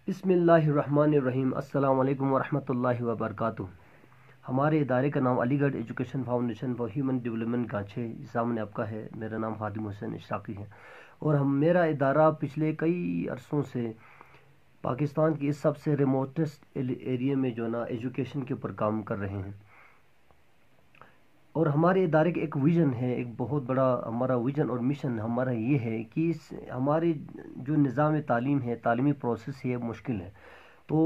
بسم اللہ الرحمن الرحیم۔ السلام علیکم ورحمۃ اللہ وبرکاتہ۔ ہمارے ادارے کا نام Aligarh education foundation for human development گانچے سامنے آپ کا ہے۔ میرا نام خادم حسین اشراقی ہے اور میرا ادارہ پچھلے کئی عرصوں سے پاکستان کی اس سب سے ریموٹسٹ ایریے میں جو نا ایجوکیشن کے اوپر کام کر رہے ہیں، اور ہمارے ادارے کا ایک ویژن ہے، ایک بہت بڑا ہمارا ویژن اور مشن ہمارا یہ ہے کہ ہماری جو نظام تعلیم ہے، تعلیمی پروسیس ہے، مشکل ہے۔ تو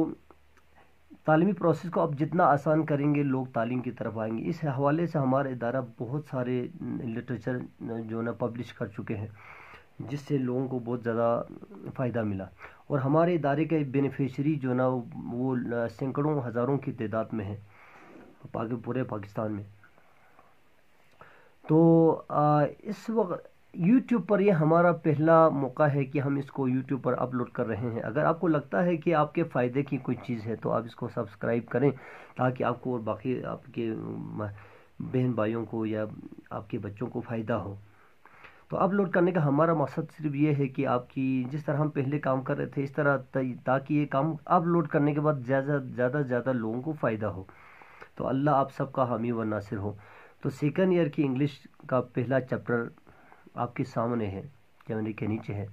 تعلیمی پروسیس کو اب جتنا آسان کریں گے لوگ تعلیم کی طرف آئیں گے۔ اس حوالے سے ہمارا ادارہ بہت سارے لٹریچر جو نا پبلش کر چکے ہیں، جس سے لوگوں کو بہت زیادہ فائدہ ملا، اور ہمارے ادارے کے بینیفیشری جو نا وہ سینکڑوں ہزاروں کی تعداد میں ہے پورے پاکستان میں۔ تو اس وقت یوٹیوب پر یہ ہمارا پہلا موقع ہے کہ ہم اس کو یوٹیوب پر اپلوڈ کر رہے ہیں۔ اگر آپ کو لگتا ہے کہ آپ کے فائدے کی کوئی چیز ہے تو آپ اس کو سبسکرائب کریں، تاکہ آپ کو اور باقی آپ کے بہن بھائیوں کو یا آپ کے بچوں کو فائدہ ہو۔ تو اپلوڈ کرنے کا ہمارا مقصد صرف یہ ہے کہ آپ کی جس طرح ہم پہلے کام کر رہے تھے اس طرح، تاکہ یہ کام اپلوڈ کرنے کے بعد زیادہ لوگوں کو فائدہ ہو۔ تو اللہ آپ سب کا حامی و ناصر ہو۔ تو سیکنڈ ایئر کی انگلش کا پہلا چیپٹر آپ کے سامنے ہے، کیمرے کے نیچے ہے۔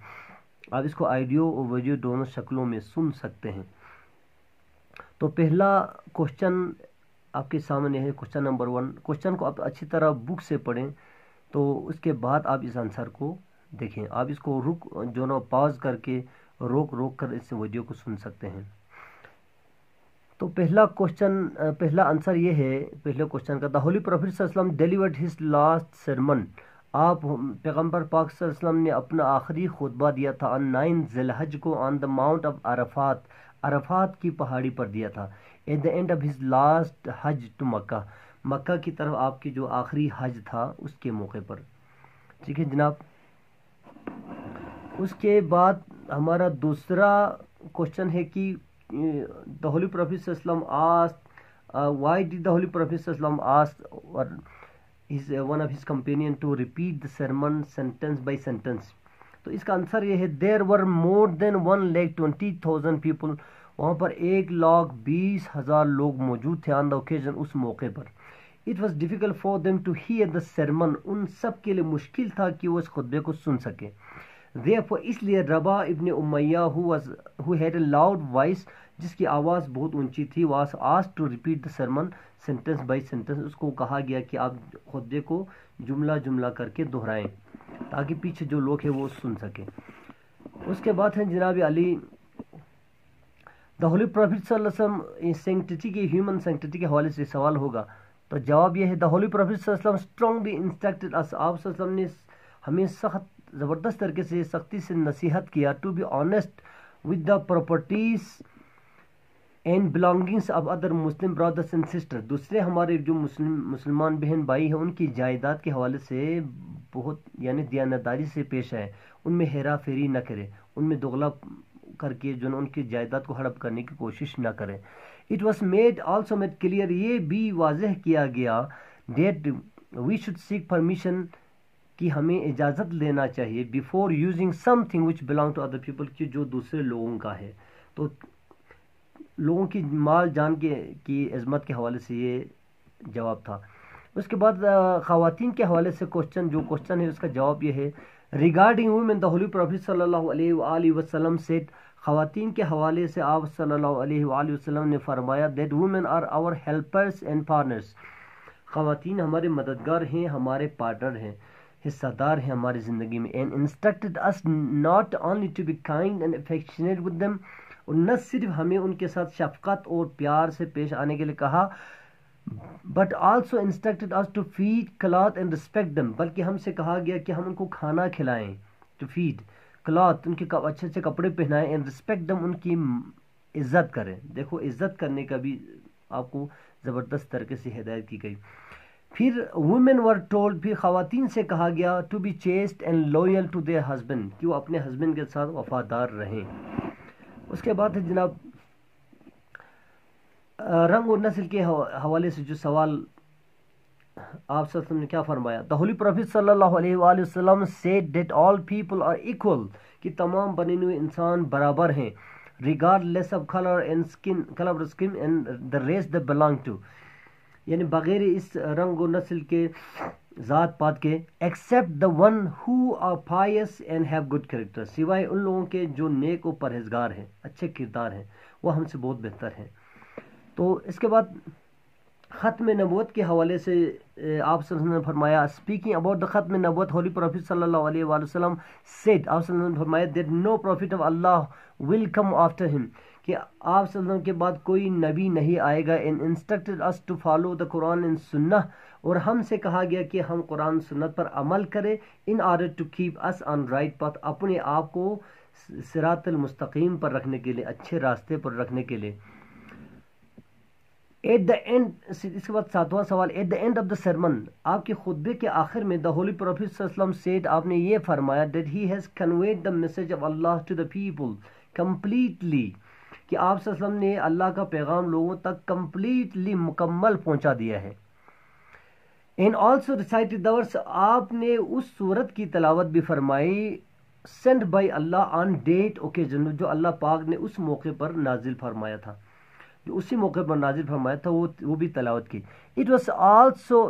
آپ اس کو آڈیو اور ویڈیو دونوں شکلوں میں سن سکتے ہیں۔ تو پہلا کوشچن آپ کے سامنے ہے، کوشچن نمبر 1۔ کوشچن کو آپ اچھی طرح بک سے پڑھیں، تو اس کے بعد آپ اس آنسر کو دیکھیں۔ آپ اس کو جو نا پاز کر کے روک کر اس ویڈیو کو سن سکتے ہیں۔ تو پہلا آنسر یہ ہے پہلے کوشچن کا: دا ہولی پروفیٹ صلی اللہ علیہ وسلم ڈیلیورڈ ہز لاسٹ سرمن۔ آپ پیغمبر پاک صلی اللہ علیہ وسلم نے اپنا آخری خطبہ دیا تھا آن 9 ذی الحج کو on the mount of Arafat, Arafat کی پہاڑی پر دیا تھا۔ At the end of his last Hajj to Mecca, Mecca کی طرف آپ کی جو آخری حج تھا اس کے موقع پر۔ ٹھیک ہے جناب۔ اس کے بعد ہمارا دوسرا کوشچن ہے کہ the Holy Prophet صلی اللہ علیہ وسلم asked why did the Holy Prophet صلی اللہ علیہ وسلم ask one of his companion to repeat the sermon sentence by sentence؟ تو اس کا آنسر یہ ہے: there were more than 1,20,000 people، وہاں پر 1,20,000 لوگ موجود تھے on the occasion، اس موقع پر۔ it was difficult for them to hear the sermon، ان سب کے لیے مشکل تھا کہ وہ اس خطبے کو سن سکے۔ therefore اس لیے ربا ابن امیہ who had a loud voice، جس کی آواز بہت اونچی تھی، was asked to repeat the sermon sentence by sentence، اس کو کہا گیا کہ آپ خطبے کو جملہ جملہ کر کے دہرائیں، تاکہ پیچھے جو لوگ ہیں وہ سن سکیں۔ اس کے بعد ہے جناب علی، دا ہولی پروفیٹ صلی اللہ علیہ وسلم سینکٹیٹی کے ہیومن سینکٹیٹی کے حوالے سے سوال ہوگا، تو جواب یہ ہے: دا ہولی پروفیٹ صلی اللہ علیہ وسلم اسٹرانگلی انسٹرکٹڈ اس، آپ صلی اللہ علیہ وسلم نے ہمیں زبردست طریقے سے سختی سے نصیحت کیا، to be honest with the properties and belongings of other Muslim brothers and sister, دوسرے ہمارے جو مسلمان بہن بھائی ہیں ان کی جائیداد کے حوالے سے بہت یعنی دیانتداری سے پیش آئے، ان میں ہیرا پھیری نہ کرے، ان میں دغلا کر کے جو ان کی جائیداد کو ہڑپ کرنے کی کوشش نہ کرے۔ It was also made clear, یہ بھی واضح کیا گیا، that we should seek permission, کہ ہمیں اجازت لینا چاہیے، before using something which belong to other people, کہ جو دوسرے لوگوں کا ہے۔ تو لوگوں کی مال جان کی عظمت کے حوالے سے یہ جواب تھا۔ اس کے بعد خواتین کے حوالے سے جو کوشچن ہے اس کا جواب یہ ہے: ریگارڈنگ وومن، دا ہولی پروفیٹ صلی اللہ علیہ وآلہ وسلم سیڈ، خواتین کے حوالے سے آپ صلی اللہ علیہ وآلہ وسلم نے فرمایا، that women are our helpers and partners, خواتین ہمارے مددگار ہیں، ہمارے پارٹنر ہیں، حصہ دار ہیں ہماری زندگی میں۔ And instructed us not only to be kind and affectionate with them, اور نہ صرف ہمیں ان کے ساتھ شفقت اور پیار سے پیش آنے کے لیے کہا، but also instructed us to feed cloth and respect them, بلکہ ہم سے کہا گیا کہ ہم ان کو کھانا کھلائیں، ٹو فیڈ کلاتھ، ان کے اچھے اچھے کپڑے پہنائیں، اینڈ ریسپیکٹ دیم، ان کی عزت کریں۔ دیکھو عزت کرنے کا بھی آپ کو زبردست طریقے سے ہدایت کی گئی۔ پھر وومن ور ٹولڈ، پھر خواتین سے کہا گیا، to be chaste and loyal to their husband, کہ وہ اپنے ہسبینڈ کے ساتھ وفادار رہیں۔ اس کے بعد ہے جناب رنگ اور نسل کے حوالے سے جو سوال آپ صلی اللہ علیہ وسلم نے کیا فرمایا: دا ہولی پروفیٹ صلی اللہ علیہ وآلہ وسلم said that all people are equal, کہ تمام بنے ہوئے انسان برابر ہیں۔ regardless of color of skin and the race they belong to. یعنی بغیر اس رنگ و نسل کے ذات پات کے except the one who are pious and have good character. سوائے ان لوگوں کے جو نیک و پرہیزگار ہیں، اچھے کردار ہیں، وہ ہم سے بہت بہتر ہیں. تو اس کے بعد ختم نبوت کے حوالے سے آپ صلی اللہ علیہ وسلم نے فرمایا اسپیکنگ اباؤٹ دا ختم نبوت ہولی پروفیٹ صلی اللہ علیہ وآلہ وسلم سیڈ، آپ صلی اللہ علیہ وسلم نے فرمایا that no prophet of Allah will come after him, کہ آپ صلی اللہ علیہ وسلم کے بعد کوئی نبی نہیں آئے گا. And instructed us to follow the Quran and Sunnah, اور ہم سے کہا گیا کہ ہم قرآن سنت پر عمل کریں in order to keep us on right path, اپنے آپ کو صراط المستقیم پر رکھنے کے لیے، اچھے راستے پر رکھنے کے لیے. ایٹ دا اینڈ، اس کے بعد 7واں سوال، at the end of the sermon, آپ کے خطبے کے آخر میں دا ہولی پروفیٹ صلی اللہ علیہ وسلم سیڈ، آپ نے یہ فرمایا that he has conveyed the message of Allah to the people completely, کہ آپ صلی اللہ علیہ وسلم نے اللہ کا پیغام لوگوں تک کمپلیٹلی مکمل پہنچا دیا ہے. And also recited the verse, آپ نے اس صورت کی تلاوت بھی فرمائی sent by Allah on that occasion, جو اللہ پاک نے اس موقع پر نازل فرمایا تھا، جو اسی موقع پر نازل فرمایا تھا، وہ بھی تلاوت کی. It was also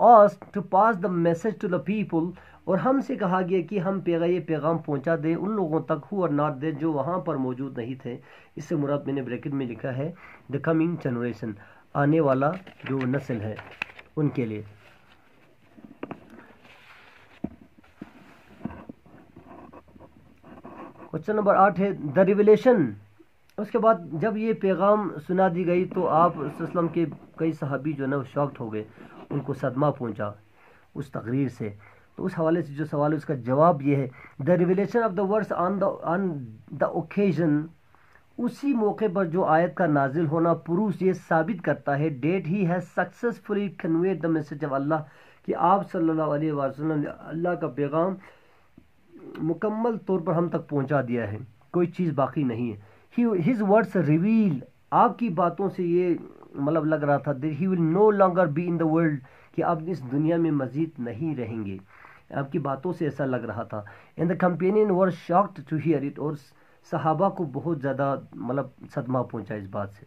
asked to pass the message to the people, اور ہم سے کہا گیا کہ ہم یہ پیغام پہنچا دیں ان لوگوں تک ہو اور ناٹ دے، جو وہاں پر موجود نہیں تھے. اس سے مراد میں نے بریکٹ میں لکھا ہے دا کمنگ جنریشن، آنے والا جو نسل ہے ان کے لیے. کوشچن نمبر 8 ہے دا ریویلیشن. اس کے بعد جب یہ پیغام سنا دی گئی تو آپ صلی اللہ علیہ وسلم کے کئی صحابی جو نا شاکڈ ہو گئے، ان کو صدمہ پہنچا اس تقریر سے. تو اس حوالے سے جو سوال ہے اس کا جواب یہ ہے the revelation of the words on the occasion, اسی موقع پر جو آیت کا نازل ہونا پروف یہ ثابت کرتا ہے that he has successfully conveyed the message of Allah, کہ آپ صلی اللہ علیہ وسلم نے اللہ کا پیغام مکمل طور پر ہم تک پہنچا دیا ہے، کوئی چیز باقی نہیں ہے. ہز ورڈس ریویل، آپ کی باتوں سے یہ مطلب لگ رہا تھا that he will no longer be in the world, کہ آپ اس دنیا میں مزید نہیں رہیں گے، آپ کی باتوں سے ایسا لگ رہا تھا. And the companion were shocked to hear it, اور صحابہ کو بہت زیادہ مطلب صدمہ پہنچا اس بات سے.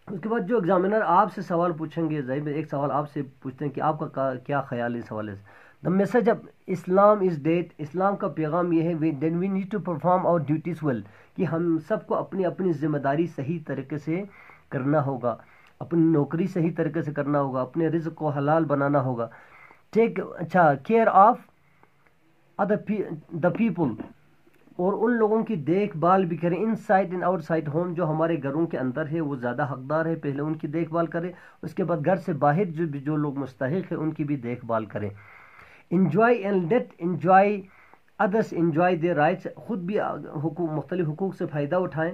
اس کے بعد جو ایگزامینر آپ سے سوال پوچھیں گے، ظاہر ایک سوال آپ سے پوچھتے ہیں کہ آپ کا کیا خیال ہے اس حوالے سے. The message of Islam is that, اسلام کا پیغام یہ ہے then we need to perform our duties well, کہ ہم سب کو اپنی اپنی ذمہ داری صحیح طریقے سے کرنا ہوگا، اپنی نوکری صحیح طریقے سے کرنا ہوگا، اپنے رزق کو حلال بنانا ہوگا. Take care of the people, اور ان لوگوں کی دیکھ بھال بھی کریں inside and outside home, جو ہمارے گھروں کے اندر ہے وہ زیادہ حقدار ہے، پہلے ان کی دیکھ بھال کریں، اس کے بعد گھر سے باہر جو لوگ مستحق ہیں ان کی بھی دیکھ بھال کریں. Enjoy and let enjoy others enjoy their rights, خود بھی مختلف حقوق سے فائدہ اٹھائیں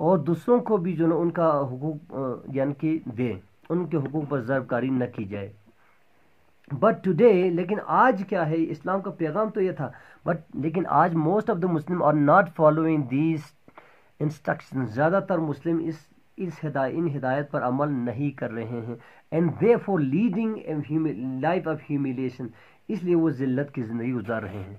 اور دوسروں کو بھی جو نا ان کا حقوق یعنی کہ دیں، ان کے حقوق پر ضرب کاری نہ کی جائے. بٹ ٹوڈے، لیکن آج کیا ہے، اسلام کا پیغام تو یہ تھا، لیکن آج most of the Muslim are not following these instruction, زیادہ تر مسلم ان ہدایت پر عمل نہیں کر رہے ہیں. And they for leading life of humiliation, اس لیے وہ ذلت کی زندگی گزار رہے ہیں.